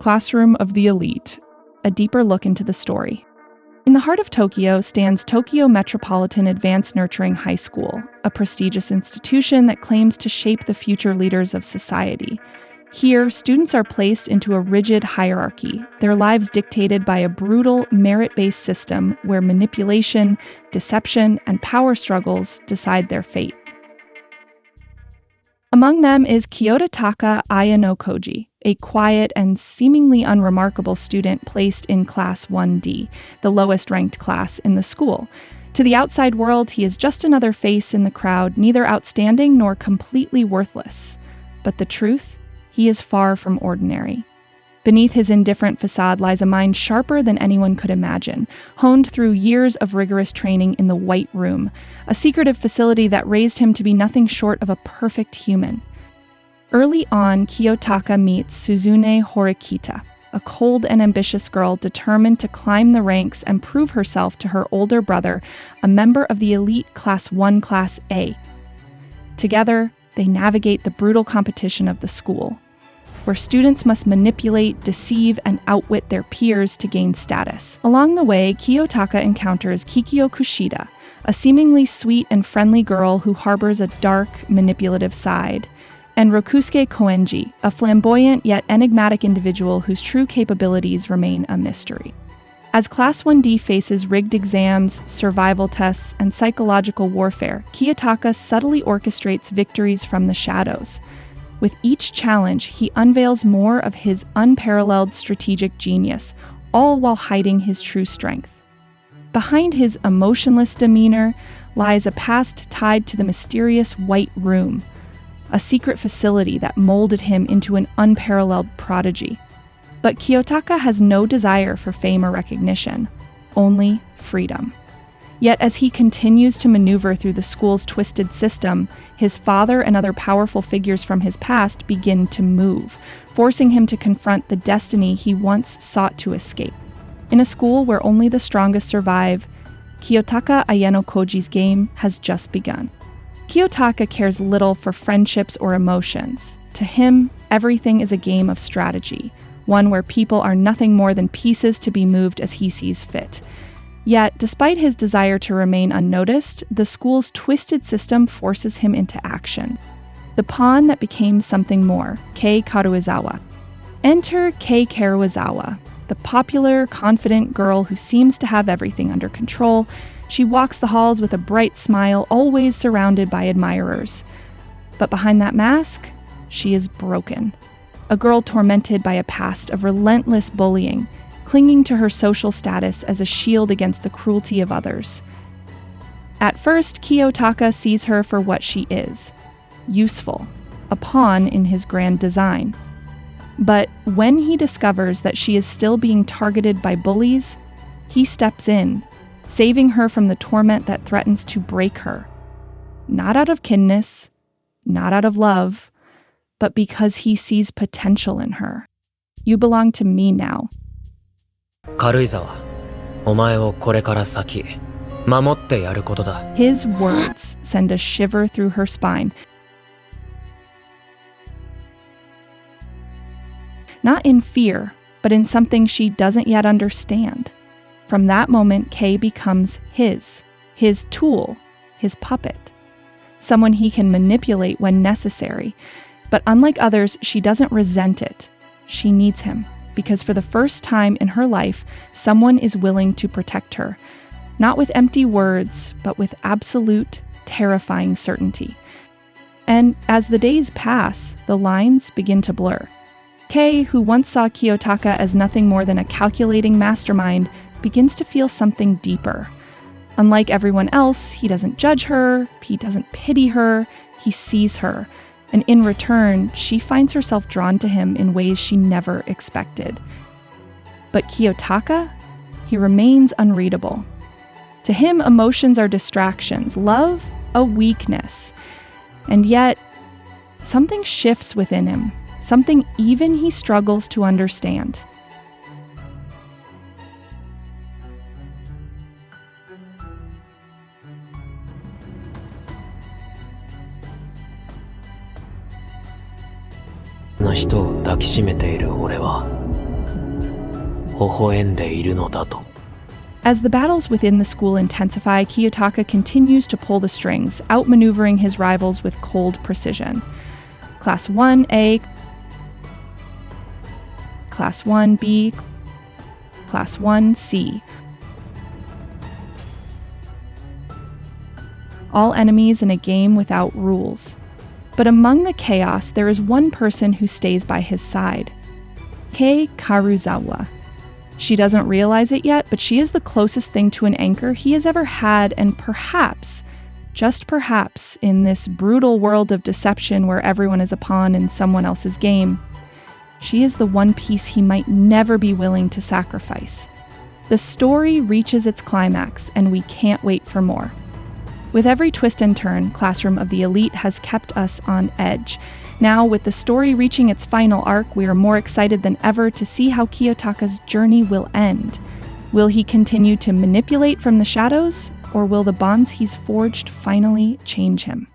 Classroom of the Elite, a deeper look into the story. In the heart of Tokyo stands Tokyo Metropolitan Advanced Nurturing High School, a prestigious institution that claims to shape the future leaders of society. Here, students are placed into a rigid hierarchy, their lives dictated by a brutal, merit-based system where manipulation, deception, and power struggles decide their fate. Among them is Kiyotaka Aya no Koji, a quiet and seemingly unremarkable student placed in Class 1D, the lowest-ranked class in the school. To the outside world, he is just another face in the crowd, neither outstanding nor completely worthless. But the truth? He is far from ordinary. Beneath his indifferent facade lies a mind sharper than anyone could imagine, honed through years of rigorous training in the White Room, a secretive facility that raised him to be nothing short of a perfect human. Early on, Kiyotaka meets Suzune Horikita, a cold and ambitious girl determined to climb the ranks and prove herself to her older brother, a member of the elite Class 1 Class A. Together, they navigate the brutal competition of the school, where students must manipulate, deceive, and outwit their peers to gain status. Along the way, Kiyotaka encounters Kikyo Kushida, a seemingly sweet and friendly girl who harbors a dark, manipulative side, and Rokusuke Koenji, a flamboyant yet enigmatic individual whose true capabilities remain a mystery. As Class 1D faces rigged exams, survival tests, and psychological warfare, Kiyotaka subtly orchestrates victories from the shadows. With each challenge, he unveils more of his unparalleled strategic genius, all while hiding his true strength. Behind his emotionless demeanor lies a past tied to the mysterious White Room, a secret facility that molded him into an unparalleled prodigy. But Kiyotaka has no desire for fame or recognition, only freedom. Yet as he continues to maneuver through the school's twisted system, his father and other powerful figures from his past begin to move, forcing him to confront the destiny he once sought to escape. In a school where only the strongest survive, Kiyotaka Aya no Koji's game has just begun. Kiyotaka cares little for friendships or emotions. To him, everything is a game of strategy, one where people are nothing more than pieces to be moved as he sees fit. Yet, despite his desire to remain unnoticed, the school's twisted system forces him into action. The pawn that became something more, Kei Karuizawa. Enter Kei Karuizawa, the popular, confident girl who seems to have everything under control. She walks the halls with a bright smile, always surrounded by admirers. But behind that mask, she is broken. A girl tormented by a past of relentless bullying, clinging to her social status as a shield against the cruelty of others. At first, Kiyotaka sees her for what she is, useful, a pawn in his grand design. But when he discovers that she is still being targeted by bullies, he steps in, saving her from the torment that threatens to break her. Not out of kindness, not out of love, but because he sees potential in her. You belong to me now. 軽井沢、お前をこれから先、守ってやることだ。His words send a shiver through her spine. Not in fear, but in something she doesn't yet understand. From that moment, Kei becomes his tool, his puppet, someone he can manipulate when necessary. But unlike others, she doesn't resent it. She needs him, because for the first time in her life, someone is willing to protect her, not with empty words, but with absolute, terrifying certainty. And as the days pass, the lines begin to blur. Kei, who once saw Kiyotaka as nothing more than a calculating mastermind, begins to feel something deeper. Unlike everyone else, he doesn't judge her, he doesn't pity her, he sees her. And in return, she finds herself drawn to him in ways she never expected. But Kiyotaka? He remains unreadable. To him, emotions are distractions, love, a weakness. And yet, something shifts within him, something even he struggles to understand. 微笑んでいるのだと。As the battles within the school intensify, Kiyotaka continues to pull the strings, outmaneuvering his rivals with cold precision. Class 1A, Class 1B, Class 1C. All enemies in a game without rules. But among the chaos, there is one person who stays by his side. Kei Karuzawa. She doesn't realize it yet, but she is the closest thing to an anchor he has ever had, and perhaps, just perhaps, in this brutal world of deception where everyone is a pawn in someone else's game, she is the one piece he might never be willing to sacrifice. The story reaches its climax, and we can't wait for more. With every twist and turn, Classroom of the Elite has kept us on edge. Now, with the story reaching its final arc, we are more excited than ever to see how Kiyotaka's journey will end. Will he continue to manipulate from the shadows, or will the bonds he's forged finally change him?